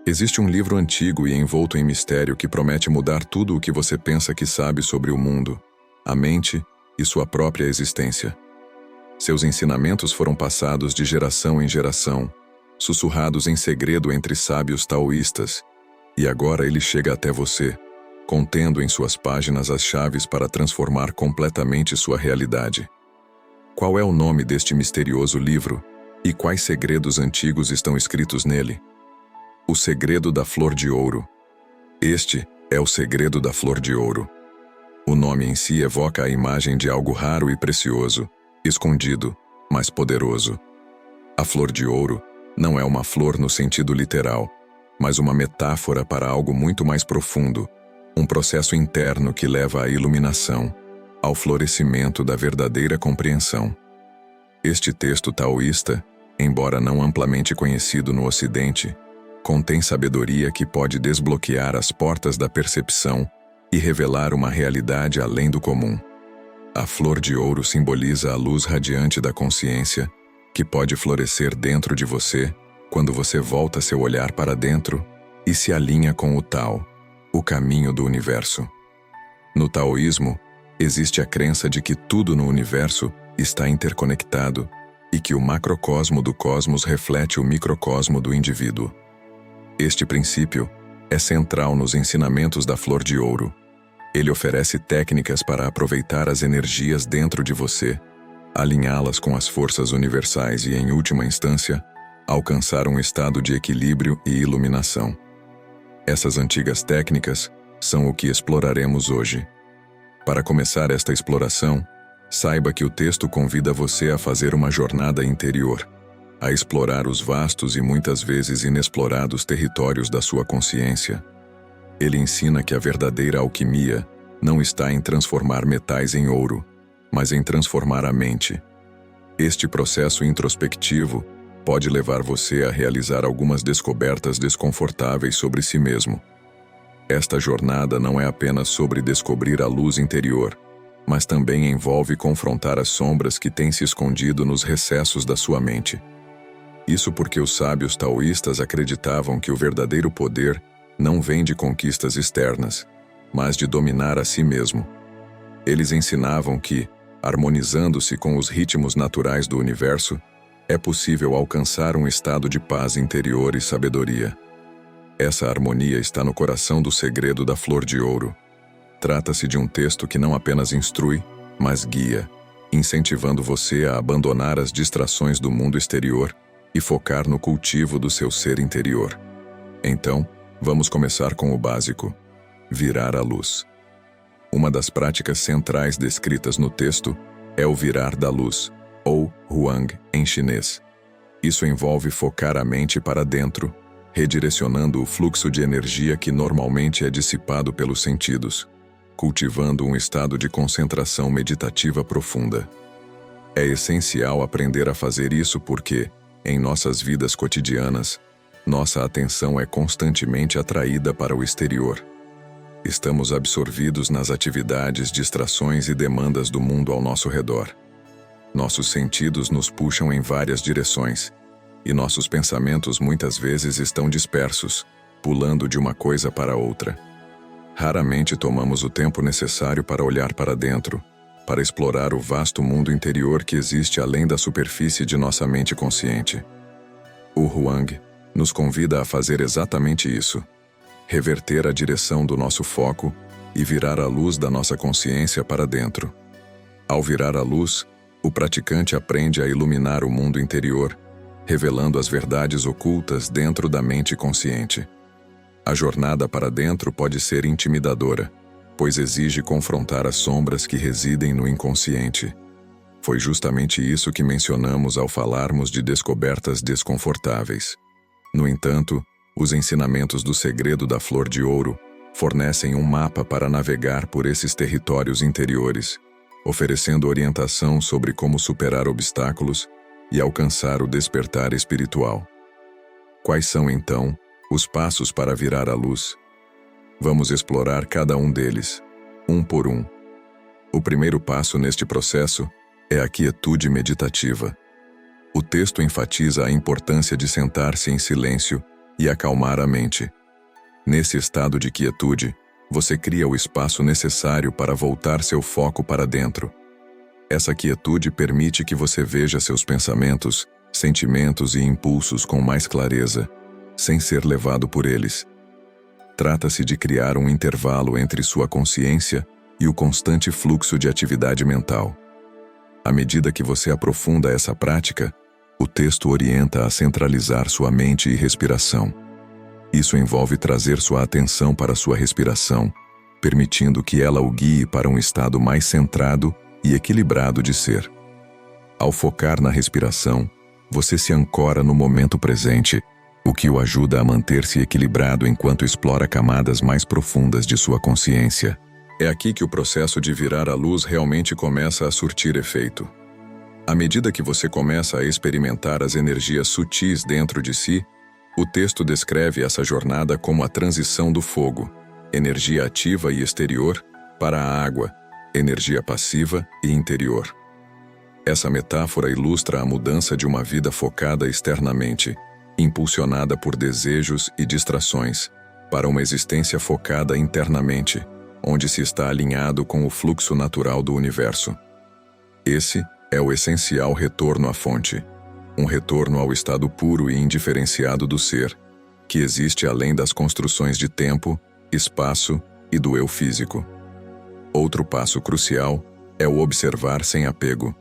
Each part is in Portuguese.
Existe um livro antigo e envolto em mistério que promete mudar tudo o que você pensa que sabe sobre o mundo, a mente e sua própria existência. Seus ensinamentos foram passados de geração em geração, sussurrados em segredo entre sábios taoístas, e agora ele chega até você, contendo em suas páginas as chaves para transformar completamente sua realidade. Qual é o nome deste misterioso livro e quais segredos antigos estão escritos nele? O segredo da flor de ouro. Este é o segredo da flor de ouro. O nome em si evoca a imagem de algo raro e precioso, escondido, mas poderoso. A flor de ouro não é uma flor no sentido literal, mas uma metáfora para algo muito mais profundo, um processo interno que leva à iluminação, ao florescimento da verdadeira compreensão. Este texto taoísta, embora não amplamente conhecido no Ocidente, contém sabedoria que pode desbloquear as portas da percepção e revelar uma realidade além do comum. A flor de ouro simboliza a luz radiante da consciência, que pode florescer dentro de você quando você volta seu olhar para dentro e se alinha com o Tao, o caminho do universo. No taoísmo, existe a crença de que tudo no universo está interconectado e que o macrocosmo do cosmos reflete o microcosmo do indivíduo. Este princípio é central nos ensinamentos da flor de ouro. Ele oferece técnicas para aproveitar as energias dentro de você, alinhá-las com as forças universais e, em última instância, alcançar um estado de equilíbrio e iluminação. Essas antigas técnicas são o que exploraremos hoje. Para começar esta exploração, saiba que o texto convida você a fazer uma jornada interior, a explorar os vastos e muitas vezes inexplorados territórios da sua consciência. Ele ensina que a verdadeira alquimia não está em transformar metais em ouro, mas em transformar a mente. Este processo introspectivo pode levar você a realizar algumas descobertas desconfortáveis sobre si mesmo. Esta jornada não é apenas sobre descobrir a luz interior, mas também envolve confrontar as sombras que têm se escondido nos recessos da sua mente. Isso porque os sábios taoístas acreditavam que o verdadeiro poder não vem de conquistas externas, mas de dominar a si mesmo. Eles ensinavam que, harmonizando-se com os ritmos naturais do universo, é possível alcançar um estado de paz interior e sabedoria. Essa harmonia está no coração do segredo da flor de ouro. Trata-se de um texto que não apenas instrui, mas guia, incentivando você a abandonar as distrações do mundo exterior e focar no cultivo do seu ser interior. Então, vamos começar com o básico: virar a luz. Uma das práticas centrais descritas no texto é o virar da luz, ou Huang em chinês. Isso envolve focar a mente para dentro, redirecionando o fluxo de energia que normalmente é dissipado pelos sentidos, cultivando um estado de concentração meditativa profunda. É essencial aprender a fazer isso porque, em nossas vidas cotidianas, nossa atenção é constantemente atraída para o exterior. Estamos absorvidos nas atividades, distrações e demandas do mundo ao nosso redor. Nossos sentidos nos puxam em várias direções, e nossos pensamentos muitas vezes estão dispersos, pulando de uma coisa para outra. Raramente tomamos o tempo necessário para olhar para dentro, para explorar o vasto mundo interior que existe além da superfície de nossa mente consciente. O Huang nos convida a fazer exatamente isso: reverter a direção do nosso foco e virar a luz da nossa consciência para dentro. Ao virar a luz, o praticante aprende a iluminar o mundo interior, revelando as verdades ocultas dentro da mente consciente. A jornada para dentro pode ser intimidadora, pois exige confrontar as sombras que residem no inconsciente. Foi justamente isso que mencionamos ao falarmos de descobertas desconfortáveis. No entanto, os ensinamentos do segredo da flor de ouro fornecem um mapa para navegar por esses territórios interiores, oferecendo orientação sobre como superar obstáculos e alcançar o despertar espiritual. Quais são, então, os passos para virar a luz? Vamos explorar cada um deles, um por um. O primeiro passo neste processo é a quietude meditativa. O texto enfatiza a importância de sentar-se em silêncio e acalmar a mente. Nesse estado de quietude, você cria o espaço necessário para voltar seu foco para dentro. Essa quietude permite que você veja seus pensamentos, sentimentos e impulsos com mais clareza, sem ser levado por eles. Trata-se de criar um intervalo entre sua consciência e o constante fluxo de atividade mental. À medida que você aprofunda essa prática, o texto orienta a centralizar sua mente e respiração. Isso envolve trazer sua atenção para sua respiração, permitindo que ela o guie para um estado mais centrado e equilibrado de ser. Ao focar na respiração, você se ancora no momento presente, o que o ajuda a manter-se equilibrado enquanto explora camadas mais profundas de sua consciência. É aqui que o processo de virar a luz realmente começa a surtir efeito. À medida que você começa a experimentar as energias sutis dentro de si, o texto descreve essa jornada como a transição do fogo, energia ativa e exterior, para a água, energia passiva e interior. Essa metáfora ilustra a mudança de uma vida focada externamente, impulsionada por desejos e distrações, para uma existência focada internamente, onde se está alinhado com o fluxo natural do universo. Esse é o essencial retorno à fonte, um retorno ao estado puro e indiferenciado do ser, que existe além das construções de tempo, espaço e do eu físico. Outro passo crucial é o observar sem apego.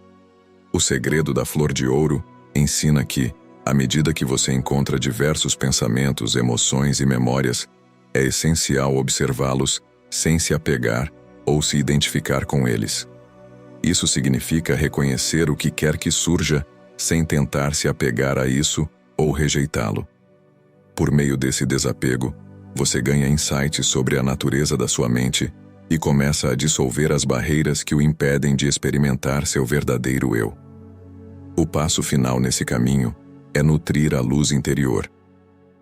O segredo da flor de ouro ensina que, à medida que você encontra diversos pensamentos, emoções e memórias, é essencial observá-los sem se apegar ou se identificar com eles. Isso significa reconhecer o que quer que surja sem tentar se apegar a isso ou rejeitá-lo. Por meio desse desapego, você ganha insights sobre a natureza da sua mente e começa a dissolver as barreiras que o impedem de experimentar seu verdadeiro eu. O passo final nesse caminho é nutrir a luz interior.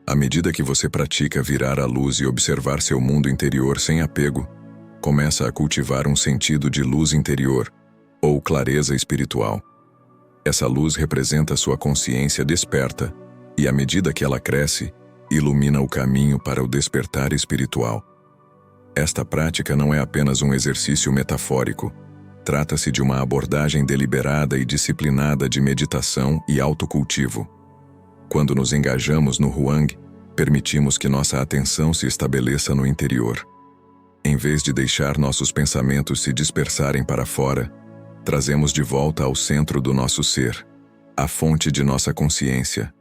À medida que você pratica virar a luz e observar seu mundo interior sem apego, começa a cultivar um sentido de luz interior, ou clareza espiritual. Essa luz representa sua consciência desperta, e à medida que ela cresce, ilumina o caminho para o despertar espiritual. Esta prática não é apenas um exercício metafórico, trata-se de uma abordagem deliberada e disciplinada de meditação e autocultivo. Quando nos engajamos no Huang, permitimos que nossa atenção se estabeleça no interior. Em vez de deixar nossos pensamentos se dispersarem para fora, trazemos de volta ao centro do nosso ser, a fonte de nossa consciência.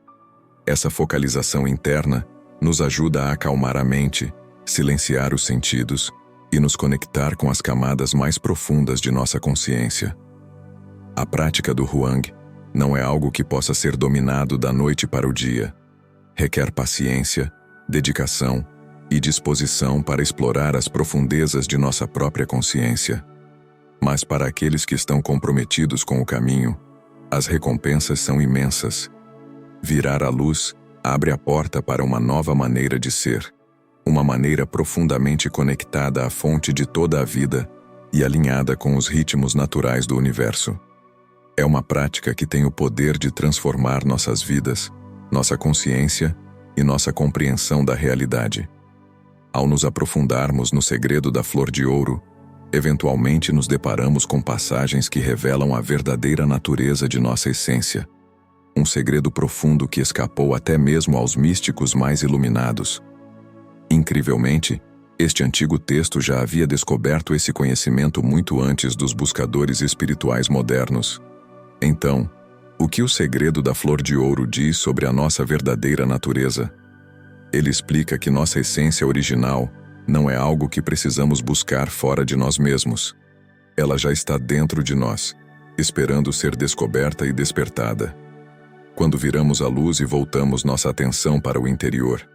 Essa focalização interna nos ajuda a acalmar a mente, silenciar os sentidos e nos conectar com as camadas mais profundas de nossa consciência. A prática do Huang não é algo que possa ser dominado da noite para o dia. Requer paciência, dedicação e disposição para explorar as profundezas de nossa própria consciência. Mas para aqueles que estão comprometidos com o caminho, as recompensas são imensas. Virar a luz abre a porta para uma nova maneira de ser, uma maneira profundamente conectada à fonte de toda a vida e alinhada com os ritmos naturais do universo. É uma prática que tem o poder de transformar nossas vidas, nossa consciência e nossa compreensão da realidade. Ao nos aprofundarmos no segredo da flor de ouro, eventualmente nos deparamos com passagens que revelam a verdadeira natureza de nossa essência. Um segredo profundo que escapou até mesmo aos místicos mais iluminados. Incrivelmente, este antigo texto já havia descoberto esse conhecimento muito antes dos buscadores espirituais modernos. Então, o que o segredo da flor de ouro diz sobre a nossa verdadeira natureza? Ele explica que nossa essência original não é algo que precisamos buscar fora de nós mesmos. Ela já está dentro de nós, esperando ser descoberta e despertada. Quando viramos a luz e voltamos nossa atenção para o interior,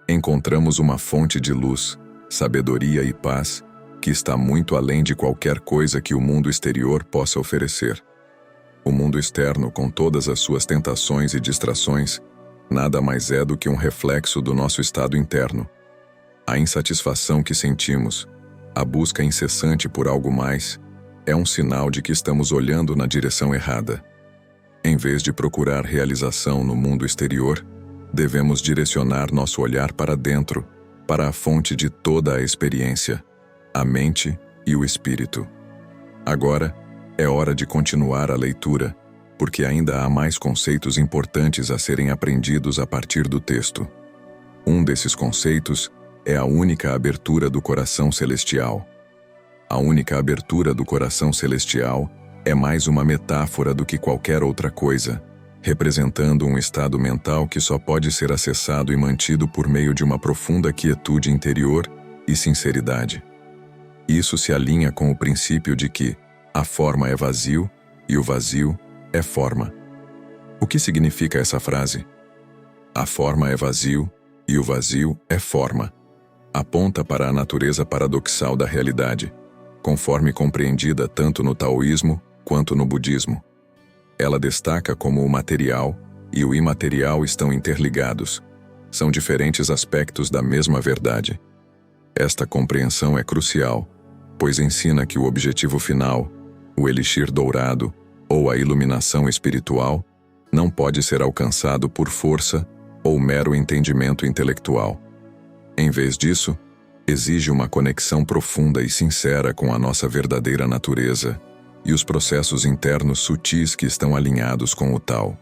encontramos uma fonte de luz, sabedoria e paz que está muito além de qualquer coisa que o mundo exterior possa oferecer. O mundo externo, com todas as suas tentações e distrações, nada mais é do que um reflexo do nosso estado interno. A insatisfação que sentimos, a busca incessante por algo mais, é um sinal de que estamos olhando na direção errada. Em vez de procurar realização no mundo exterior, devemos direcionar nosso olhar para dentro, para a fonte de toda a experiência, a mente e o espírito. Agora, é hora de continuar a leitura, porque ainda há mais conceitos importantes a serem aprendidos a partir do texto. Um desses conceitos é a única abertura do coração celestial. A única abertura do coração celestial é mais uma metáfora do que qualquer outra coisa, representando um estado mental que só pode ser acessado e mantido por meio de uma profunda quietude interior e sinceridade. Isso se alinha com o princípio de que a forma é vazio e o vazio é forma. O que significa essa frase? A forma é vazio e o vazio é forma. Aponta para a natureza paradoxal da realidade, conforme compreendida tanto no taoísmo quanto no budismo. Ela destaca como o material e o imaterial estão interligados. São diferentes aspectos da mesma verdade. Esta compreensão é crucial, pois ensina que o objetivo final, o elixir dourado ou a iluminação espiritual, não pode ser alcançado por força ou mero entendimento intelectual. Em vez disso, exige uma conexão profunda e sincera com a nossa verdadeira natureza e os processos internos sutis que estão alinhados com o tal.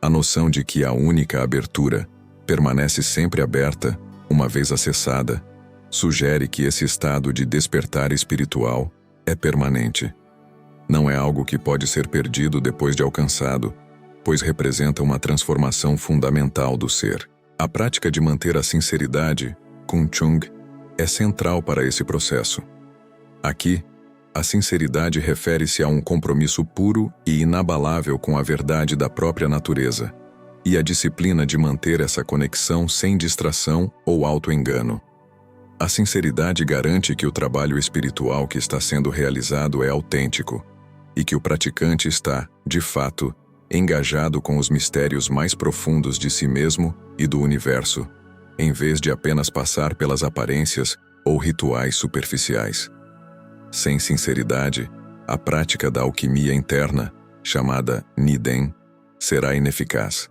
A noção de que a única abertura permanece sempre aberta, uma vez acessada, sugere que esse estado de despertar espiritual é permanente. Não é algo que pode ser perdido depois de alcançado, pois representa uma transformação fundamental do ser. A prática de manter a sinceridade, Kung Chung, é central para esse processo. Aqui, a sinceridade refere-se a um compromisso puro e inabalável com a verdade da própria natureza, e a disciplina de manter essa conexão sem distração ou auto-engano. A sinceridade garante que o trabalho espiritual que está sendo realizado é autêntico, e que o praticante está, de fato, engajado com os mistérios mais profundos de si mesmo e do universo, em vez de apenas passar pelas aparências ou rituais superficiais. Sem sinceridade, a prática da alquimia interna, chamada Niden, será ineficaz.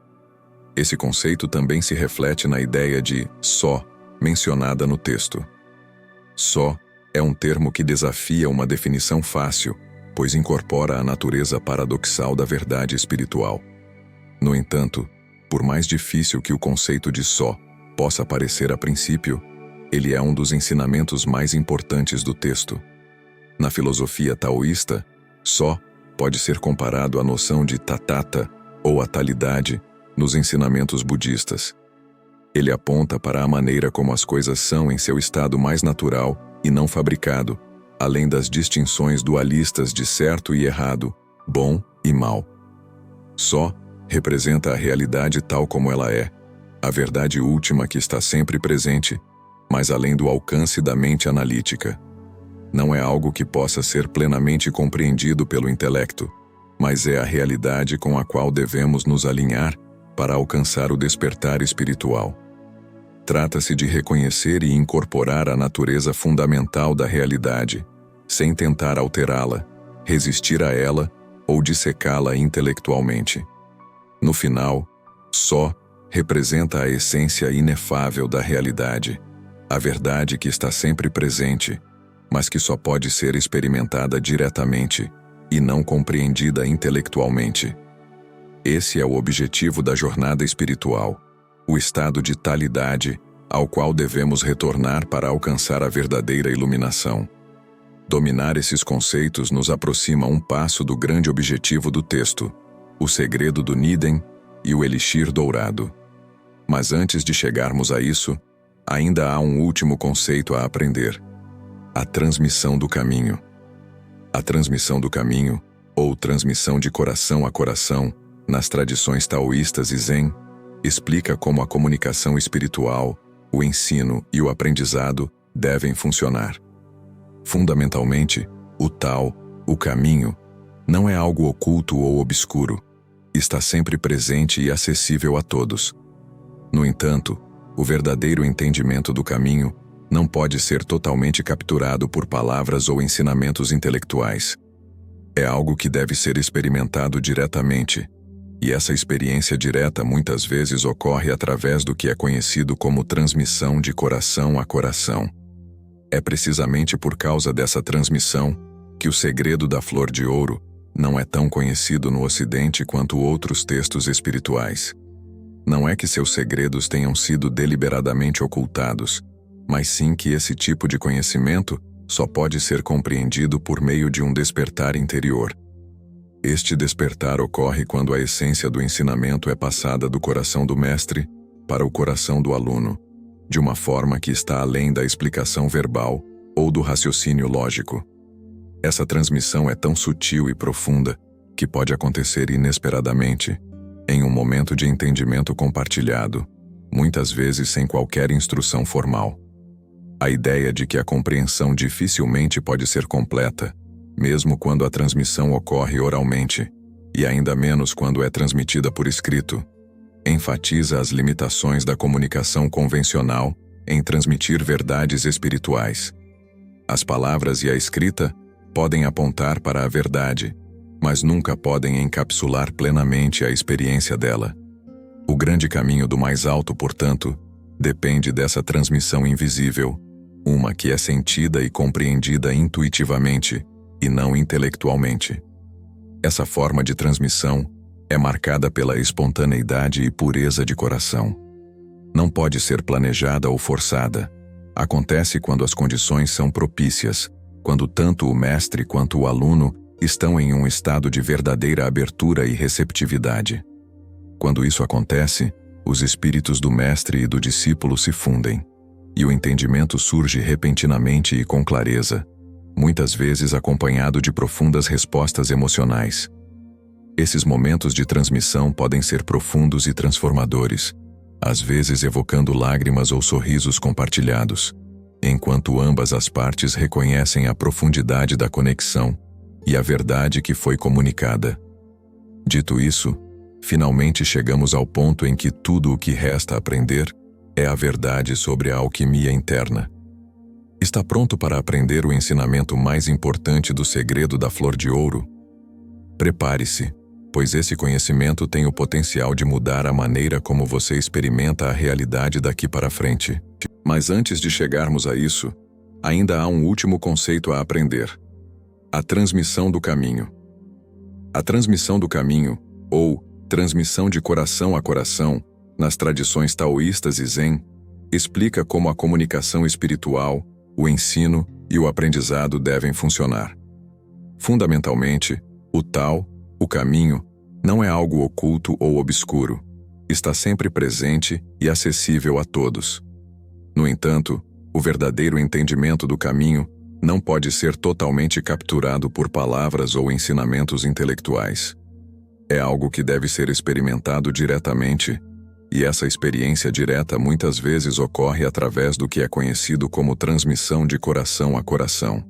Esse conceito também se reflete na ideia de só, mencionada no texto. Só é um termo que desafia uma definição fácil, pois incorpora a natureza paradoxal da verdade espiritual. No entanto, por mais difícil que o conceito de só possa parecer a princípio, ele é um dos ensinamentos mais importantes do texto. Na filosofia taoísta, só pode ser comparado à noção de tathata ou atalidade nos ensinamentos budistas. Ele aponta para a maneira como as coisas são em seu estado mais natural e não fabricado, além das distinções dualistas de certo e errado, bom e mal. Só representa a realidade tal como ela é, a verdade última que está sempre presente, mas além do alcance da mente analítica. Não é algo que possa ser plenamente compreendido pelo intelecto, mas é a realidade com a qual devemos nos alinhar para alcançar o despertar espiritual. Trata-se de reconhecer e incorporar a natureza fundamental da realidade, sem tentar alterá-la, resistir a ela ou dissecá-la intelectualmente. No final, só representa a essência inefável da realidade, a verdade que está sempre presente, mas que só pode ser experimentada diretamente e não compreendida intelectualmente. Esse é o objetivo da jornada espiritual, o estado de talidade ao qual devemos retornar para alcançar a verdadeira iluminação. Dominar esses conceitos nos aproxima um passo do grande objetivo do texto, o segredo do Niden e o elixir dourado. Mas antes de chegarmos a isso, ainda há um último conceito a aprender: a transmissão do caminho. A transmissão do caminho, ou transmissão de coração a coração, nas tradições taoístas e Zen, explica como a comunicação espiritual, o ensino e o aprendizado devem funcionar. Fundamentalmente, o Tao, o caminho, não é algo oculto ou obscuro, está sempre presente e acessível a todos. No entanto, o verdadeiro entendimento do caminho não pode ser totalmente capturado por palavras ou ensinamentos intelectuais. É algo que deve ser experimentado diretamente, E essa experiência direta muitas vezes ocorre através do que é conhecido como transmissão de coração a coração. É precisamente por causa dessa transmissão que o segredo da flor de ouro não é tão conhecido no Ocidente quanto outros textos espirituais. Não é que seus segredos tenham sido deliberadamente ocultados, mas sim que esse tipo de conhecimento só pode ser compreendido por meio de um despertar interior. Este despertar ocorre quando a essência do ensinamento é passada do coração do mestre para o coração do aluno, de uma forma que está além da explicação verbal ou do raciocínio lógico. Essa transmissão é tão sutil e profunda que pode acontecer inesperadamente, em um momento de entendimento compartilhado, muitas vezes sem qualquer instrução formal. A ideia de que a compreensão dificilmente pode ser completa, mesmo quando a transmissão ocorre oralmente, e ainda menos quando é transmitida por escrito, enfatiza as limitações da comunicação convencional em transmitir verdades espirituais. As palavras e a escrita podem apontar para a verdade, mas nunca podem encapsular plenamente a experiência dela. O grande caminho do mais alto, portanto, depende dessa transmissão invisível, uma que é sentida e compreendida intuitivamente e não intelectualmente. Essa forma de transmissão é marcada pela espontaneidade e pureza de coração. Não pode ser planejada ou forçada. Acontece quando as condições são propícias, quando tanto o mestre quanto o aluno estão em um estado de verdadeira abertura e receptividade. Quando isso acontece, os espíritos do mestre e do discípulo se fundem, e o entendimento surge repentinamente e com clareza, muitas vezes acompanhado de profundas respostas emocionais. Esses momentos de transmissão podem ser profundos e transformadores, às vezes evocando lágrimas ou sorrisos compartilhados, enquanto ambas as partes reconhecem a profundidade da conexão e a verdade que foi comunicada. Dito isso, finalmente chegamos ao ponto em que tudo o que resta aprender é a verdade sobre a alquimia interna. Está pronto para aprender o ensinamento mais importante do segredo da flor de ouro? Prepare-se, pois esse conhecimento tem o potencial de mudar a maneira como você experimenta a realidade daqui para frente. Mas antes de chegarmos a isso, ainda há um último conceito a aprender: a transmissão do caminho. A transmissão do caminho, ou transmissão de coração a coração, nas tradições taoístas e zen, explica como a comunicação espiritual, o ensino e o aprendizado devem funcionar. Fundamentalmente, o Tao, o caminho, não é algo oculto ou obscuro. Está sempre presente e acessível a todos. No entanto, o verdadeiro entendimento do caminho não pode ser totalmente capturado por palavras ou ensinamentos intelectuais. É algo que deve ser experimentado diretamente, e essa experiência direta muitas vezes ocorre através do que é conhecido como transmissão de coração a coração.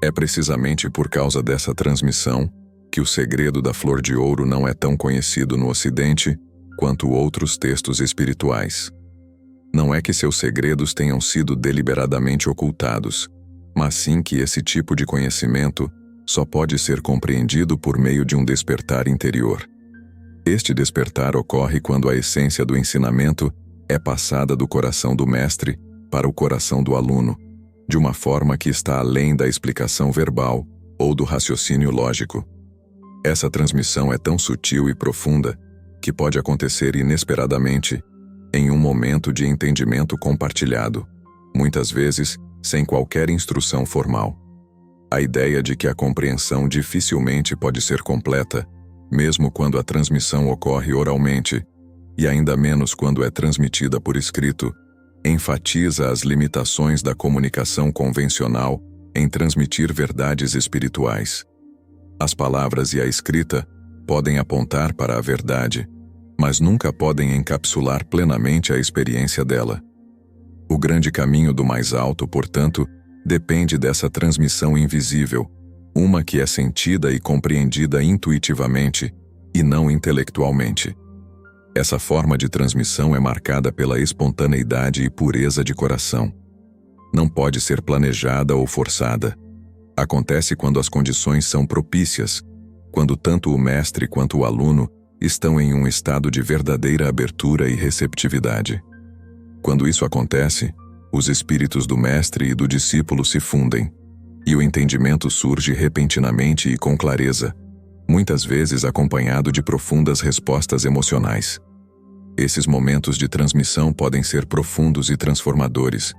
É precisamente por causa dessa transmissão que o segredo da flor de ouro não é tão conhecido no Ocidente quanto outros textos espirituais. Não é que seus segredos tenham sido deliberadamente ocultados, mas sim que esse tipo de conhecimento só pode ser compreendido por meio de um despertar interior. Este despertar ocorre quando a essência do ensinamento é passada do coração do mestre para o coração do aluno, de uma forma que está além da explicação verbal ou do raciocínio lógico. Essa transmissão é tão sutil e profunda que pode acontecer inesperadamente, em um momento de entendimento compartilhado, muitas vezes sem qualquer instrução formal. A ideia de que a compreensão dificilmente pode ser completa, mesmo quando a transmissão ocorre oralmente, e ainda menos quando é transmitida por escrito, enfatiza as limitações da comunicação convencional em transmitir verdades espirituais. As palavras e a escrita podem apontar para a verdade, mas nunca podem encapsular plenamente a experiência dela. O grande caminho do mais alto, portanto, depende dessa transmissão invisível, uma que é sentida e compreendida intuitivamente e não intelectualmente. Essa forma de transmissão é marcada pela espontaneidade e pureza de coração. Não pode ser planejada ou forçada. Acontece quando as condições são propícias, quando tanto o mestre quanto o aluno estão em um estado de verdadeira abertura e receptividade. Quando isso acontece, os espíritos do mestre e do discípulo se fundem, e o entendimento surge repentinamente e com clareza, muitas vezes acompanhado de profundas respostas emocionais. Esses momentos de transmissão podem ser profundos e transformadores,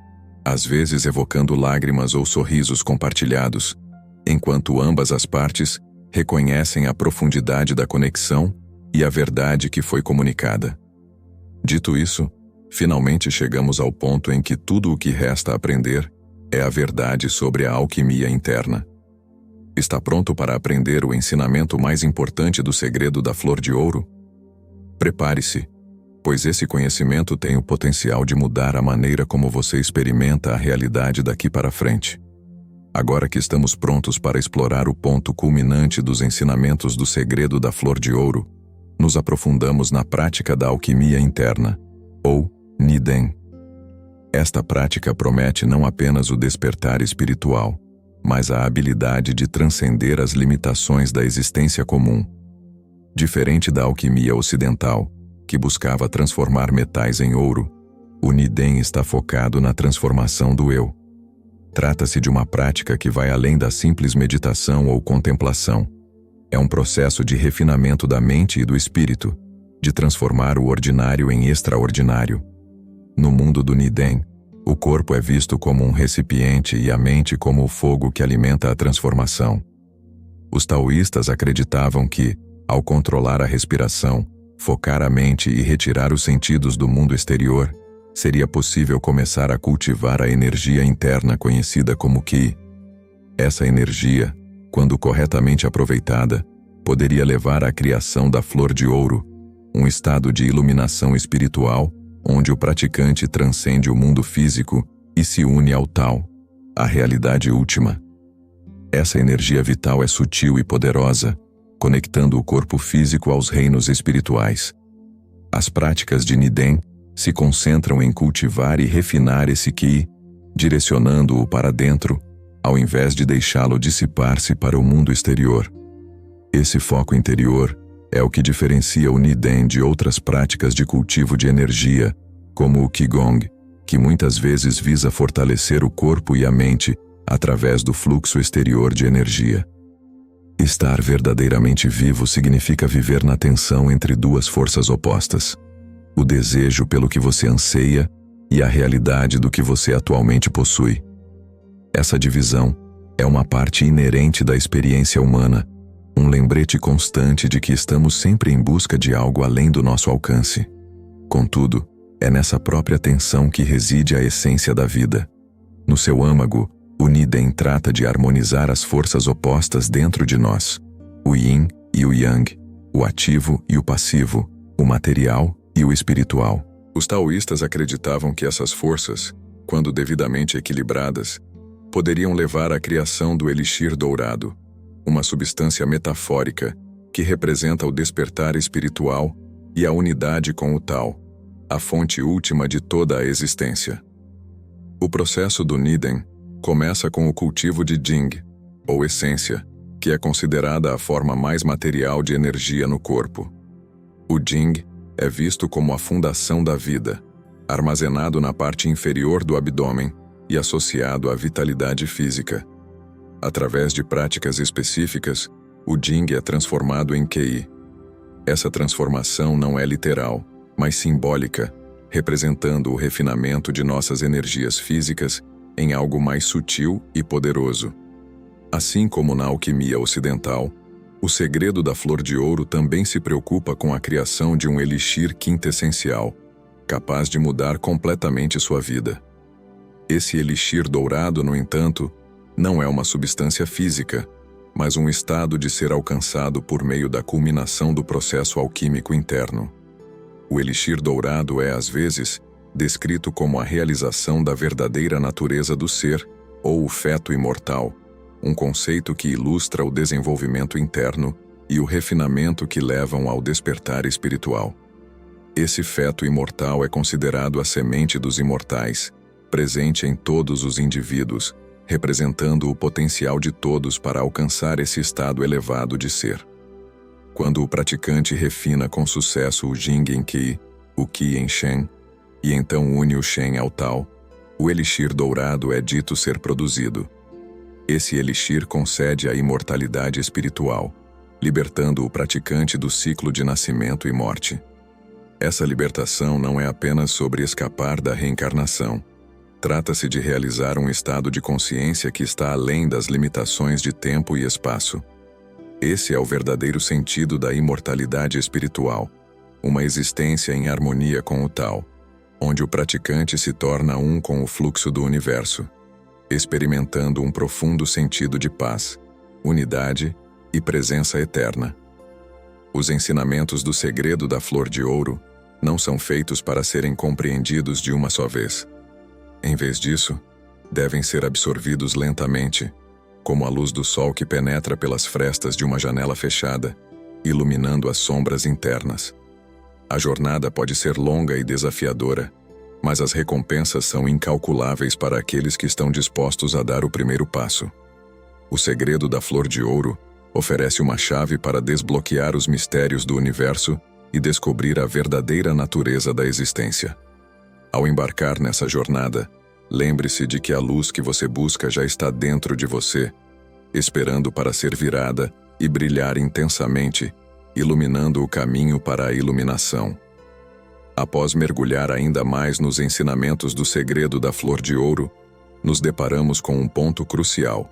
às vezes evocando lágrimas ou sorrisos compartilhados, enquanto ambas as partes reconhecem a profundidade da conexão e a verdade que foi comunicada. Dito isso, finalmente chegamos ao ponto em que tudo o que resta aprender é a verdade sobre a alquimia interna. Está pronto para aprender o ensinamento mais importante do segredo da flor de ouro? Prepare-se, pois esse conhecimento tem o potencial de mudar a maneira como você experimenta a realidade daqui para frente. Agora que estamos prontos para explorar o ponto culminante dos ensinamentos do segredo da flor de ouro, nos aprofundamos na prática da alquimia interna, ou Niden. Esta prática promete não apenas o despertar espiritual, mas a habilidade de transcender as limitações da existência comum. Diferente da alquimia ocidental, que buscava transformar metais em ouro, o Niden está focado na transformação do eu. Trata-se de uma prática que vai além da simples meditação ou contemplação. É um processo de refinamento da mente e do espírito, de transformar o ordinário em extraordinário. No mundo do Niden, o corpo é visto como um recipiente e a mente como o fogo que alimenta a transformação. Os taoístas acreditavam que, ao controlar a respiração, focar a mente e retirar os sentidos do mundo exterior, seria possível começar a cultivar a energia interna conhecida como Qi. Essa energia, quando corretamente aproveitada, poderia levar à criação da flor de ouro, um estado de iluminação espiritual onde o praticante transcende o mundo físico e se une ao Tao, a realidade última. Essa energia vital é sutil e poderosa, conectando o corpo físico aos reinos espirituais. As práticas de Niden se concentram em cultivar e refinar esse Qi, direcionando-o para dentro, ao invés de deixá-lo dissipar-se para o mundo exterior. Esse foco interior é o que diferencia o Niden de outras práticas de cultivo de energia, como o Qigong, que muitas vezes visa fortalecer o corpo e a mente através do fluxo exterior de energia. Estar verdadeiramente vivo significa viver na tensão entre duas forças opostas: o desejo pelo que você anseia e a realidade do que você atualmente possui. Essa divisão é uma parte inerente da experiência humana, um lembrete constante de que estamos sempre em busca de algo além do nosso alcance. Contudo, é nessa própria tensão que reside a essência da vida. No seu âmago, o Niden trata de harmonizar as forças opostas dentro de nós, o Yin e o Yang, o ativo e o passivo, o material e o espiritual. Os taoístas acreditavam que essas forças, quando devidamente equilibradas, poderiam levar à criação do elixir dourado, uma substância metafórica que representa o despertar espiritual e a unidade com o Tao, a fonte última de toda a existência. O processo do Niden começa com o cultivo de Jing, ou essência, que é considerada a forma mais material de energia no corpo. O Jing é visto como a fundação da vida, armazenado na parte inferior do abdômen e associado à vitalidade física. Através de práticas específicas, o Jing é transformado em Qi. Essa transformação não é literal, mas simbólica, representando o refinamento de nossas energias físicas em algo mais sutil e poderoso. Assim como na alquimia ocidental, o segredo da flor de ouro também se preocupa com a criação de um elixir quintessencial, capaz de mudar completamente sua vida. Esse elixir dourado, no entanto, não é uma substância física, mas um estado de ser alcançado por meio da culminação do processo alquímico interno. O elixir dourado é, às vezes, descrito como a realização da verdadeira natureza do ser, ou o feto imortal, um conceito que ilustra o desenvolvimento interno e o refinamento que levam ao despertar espiritual. Esse feto imortal é considerado a semente dos imortais, presente em todos os indivíduos, representando o potencial de todos para alcançar esse estado elevado de ser. Quando o praticante refina com sucesso o Jing em Qi, o Qi em Shen, e então une o Shen ao Tao, o elixir dourado é dito ser produzido. Esse elixir concede a imortalidade espiritual, libertando o praticante do ciclo de nascimento e morte. Essa libertação não é apenas sobre escapar da reencarnação. Trata-se de realizar um estado de consciência que está além das limitações de tempo e espaço. Esse é o verdadeiro sentido da imortalidade espiritual, uma existência em harmonia com o Tao, onde o praticante se torna um com o fluxo do universo, experimentando um profundo sentido de paz, unidade e presença eterna. Os ensinamentos do segredo da flor de ouro não são feitos para serem compreendidos de uma só vez. Em vez disso, devem ser absorvidos lentamente, como a luz do sol que penetra pelas frestas de uma janela fechada, iluminando as sombras internas. A jornada pode ser longa e desafiadora, mas as recompensas são incalculáveis para aqueles que estão dispostos a dar o primeiro passo. O segredo da flor de ouro oferece uma chave para desbloquear os mistérios do universo e descobrir a verdadeira natureza da existência. Ao embarcar nessa jornada, lembre-se de que a luz que você busca já está dentro de você, esperando para ser virada e brilhar intensamente, iluminando o caminho para a iluminação. Após mergulhar ainda mais nos ensinamentos do segredo da flor de ouro, nos deparamos com um ponto crucial: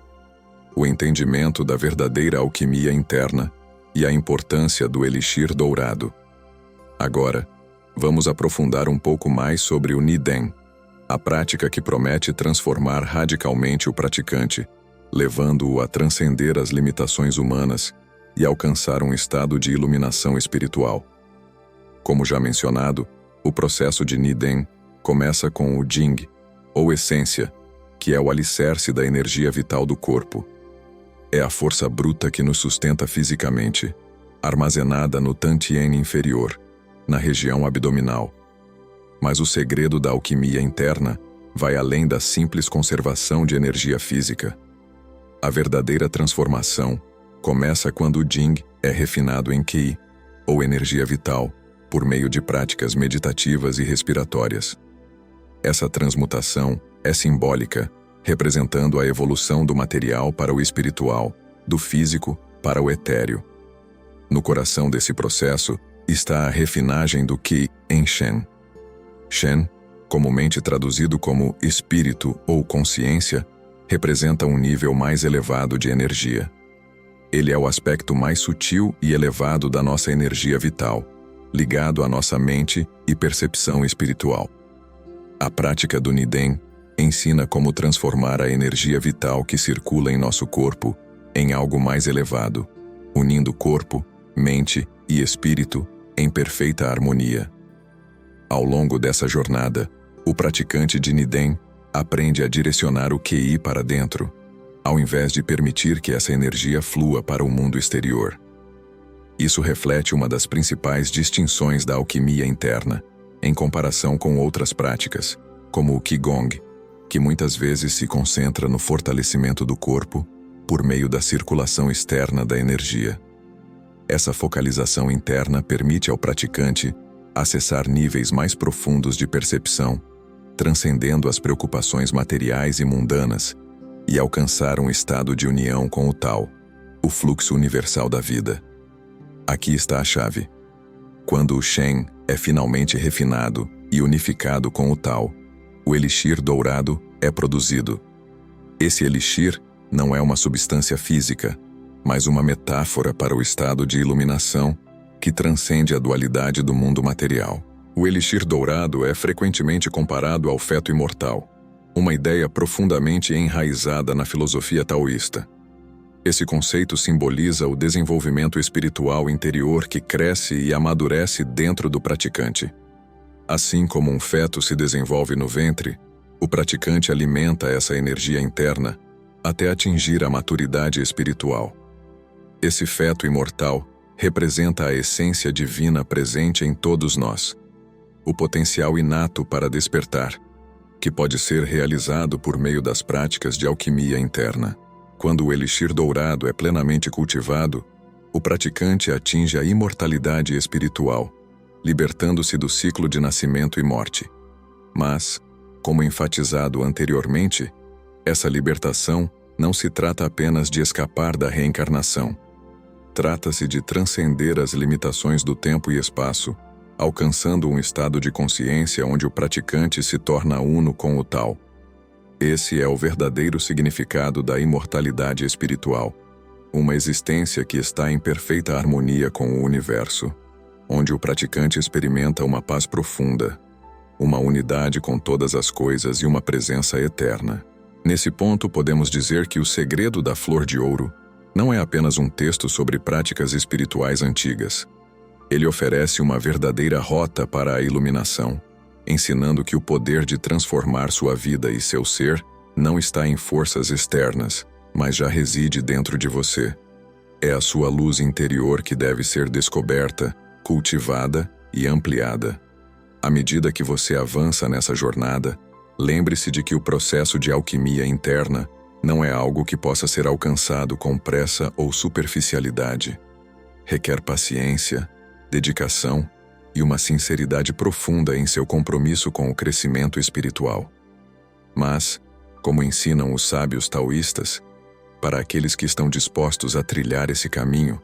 o entendimento da verdadeira alquimia interna e a importância do elixir dourado. Agora, vamos aprofundar um pouco mais sobre o Niden, a prática que promete transformar radicalmente o praticante, levando-o a transcender as limitações humanas e alcançar um estado de iluminação espiritual. Como já mencionado, o processo de Niden começa com o Jing, ou essência, que é o alicerce da energia vital do corpo. É a força bruta que nos sustenta fisicamente, armazenada no Tantien inferior, na região abdominal. Mas o segredo da alquimia interna vai além da simples conservação de energia física. A verdadeira transformação começa quando o Jing é refinado em Qi, ou energia vital, por meio de práticas meditativas e respiratórias. Essa transmutação é simbólica, representando a evolução do material para o espiritual, do físico para o etéreo. No coração desse processo está a refinagem do Qi em Shen. Shen, comumente traduzido como espírito ou consciência, representa um nível mais elevado de energia. Ele é o aspecto mais sutil e elevado da nossa energia vital, ligado à nossa mente e percepção espiritual. A prática do Niden ensina como transformar a energia vital que circula em nosso corpo em algo mais elevado, unindo corpo, mente e espírito em perfeita harmonia. Ao longo dessa jornada, o praticante de Niden aprende a direcionar o Qi para dentro, ao invés de permitir que essa energia flua para o mundo exterior. Isso reflete uma das principais distinções da alquimia interna, em comparação com outras práticas, como o Qigong, que muitas vezes se concentra no fortalecimento do corpo por meio da circulação externa da energia. Essa focalização interna permite ao praticante acessar níveis mais profundos de percepção, transcendendo as preocupações materiais e mundanas, e alcançar um estado de união com o Tao, o fluxo universal da vida. Aqui está a chave. Quando o Shen é finalmente refinado e unificado com o Tao, o elixir dourado é produzido. Esse elixir não é uma substância física, mas uma metáfora para o estado de iluminação que transcende a dualidade do mundo material. O elixir dourado é frequentemente comparado ao feto imortal, uma ideia profundamente enraizada na filosofia taoísta. Esse conceito simboliza o desenvolvimento espiritual interior que cresce e amadurece dentro do praticante. Assim como um feto se desenvolve no ventre, o praticante alimenta essa energia interna até atingir a maturidade espiritual. Esse feto imortal representa a essência divina presente em todos nós, o potencial inato para despertar, que pode ser realizado por meio das práticas de alquimia interna. Quando o elixir dourado é plenamente cultivado, o praticante atinge a imortalidade espiritual, libertando-se do ciclo de nascimento e morte. Mas, como enfatizado anteriormente, essa libertação não se trata apenas de escapar da reencarnação. Trata-se de transcender as limitações do tempo e espaço, alcançando um estado de consciência onde o praticante se torna uno com o tal. Esse é o verdadeiro significado da imortalidade espiritual, uma existência que está em perfeita harmonia com o universo, onde o praticante experimenta uma paz profunda, uma unidade com todas as coisas e uma presença eterna. Nesse ponto, podemos dizer que o segredo da Flor de Ouro não é apenas um texto sobre práticas espirituais antigas. Ele oferece uma verdadeira rota para a iluminação, ensinando que o poder de transformar sua vida e seu ser não está em forças externas, mas já reside dentro de você. É a sua luz interior que deve ser descoberta, cultivada e ampliada. À medida que você avança nessa jornada, lembre-se de que o processo de alquimia interna não é algo que possa ser alcançado com pressa ou superficialidade. Requer paciência, dedicação e uma sinceridade profunda em seu compromisso com o crescimento espiritual. Mas, como ensinam os sábios taoístas, para aqueles que estão dispostos a trilhar esse caminho,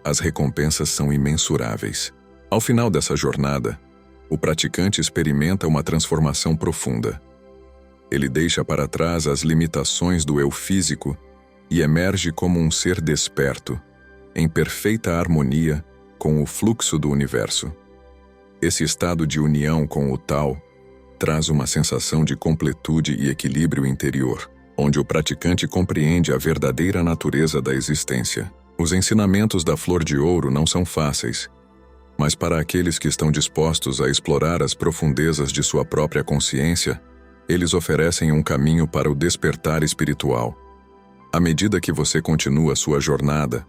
as recompensas são imensuráveis. Ao final dessa jornada, o praticante experimenta uma transformação profunda. Ele deixa para trás as limitações do eu físico e emerge como um ser desperto, em perfeita harmonia com o fluxo do universo. Esse estado de união com o Tal traz uma sensação de completude e equilíbrio interior, onde o praticante compreende a verdadeira natureza da existência. Os ensinamentos da Flor de Ouro não são fáceis, mas para aqueles que estão dispostos a explorar as profundezas de sua própria consciência, eles oferecem um caminho para o despertar espiritual. À medida que você continua sua jornada,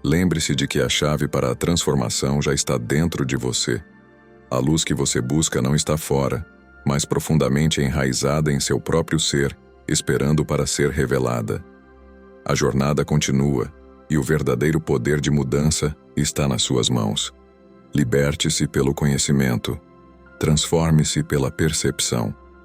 lembre-se de que a chave para a transformação já está dentro de você. A luz que você busca não está fora, mas profundamente enraizada em seu próprio ser, esperando para ser revelada. A jornada continua, e o verdadeiro poder de mudança está nas suas mãos. Liberte-se pelo conhecimento. Transforme-se pela percepção.